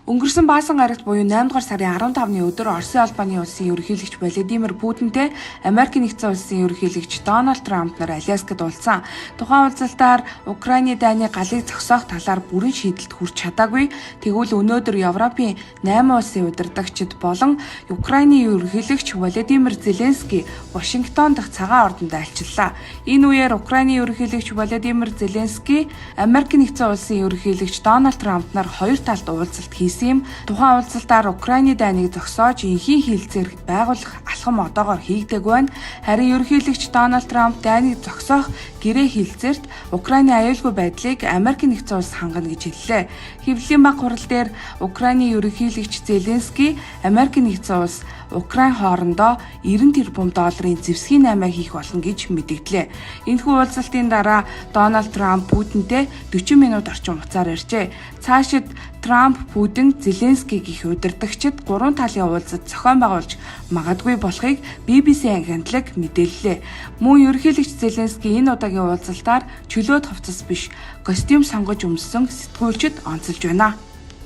Өнгөрсөн баасан гарагт буюу 8 дугаар сарын 15-ны өдөр Оросын албаны улсын ерөнхийлөгч Владимир Путинтэй Америкийн нэгдсэн улсын ерөнхийлөгч Дональд Трамп нар Аляскад уулзсан. Тухайн уулзалтаар Украины дайны галыг зогсоох талаар бүрэн шийдэлд хүрч чадаагүй. Тэгвэл өнөөдөр Европын 8 улсын удирдагчид болон Украины ерөнхийлөгч Владимир Зеленский Вашингтон дахь цагаан ордонд альчиллаа. Энэ үеэр Украины ерөнхийлөгч Владимир Зеленский Америкийн нэгдсэн улсын ерөнхийлөгч Дональд Трамп нар хоёр талд уулзалт хийсэн. Тухайн уулзалтаар Украины дайныг зогсоож энхийн хилцээр байгуулах алхам одоогоор хийгдэг байна. Харин ерөнхийлөгч Дональд Трамп дайныг зогсоох гэрээ хилцээрт Украины аюулгүй байдлыг Америкийн нэгдсэн улс хангана гэж хэллээ. Хэвлэлийн баг хурал дээр Украины ерөнхийлөгч Зеленский Америкийн нэгдсэн улс Украин хоорондоо 90 тэрбум долларын зэвсгийн наймаа хийх болно гэж мэдэгдлээ. Энэхүү уулзалтын дараа Дональд Трамп Путинтэй 40 минут орчим хугацаар ярьжээ. Цаашид Трамп, Путин, Зеленский гэх удирдагчид гурван талын уулзалт зохион байгуулж магадгүй болохыг BBC агентлаг мэдээллээ. Мөн ерөнхийлөгч Зеленский энэ удаагийн уулзалтаар чөлөөт хувцас биш, костюм сонгож өмссөн сэтгүүлчид онцолж байна.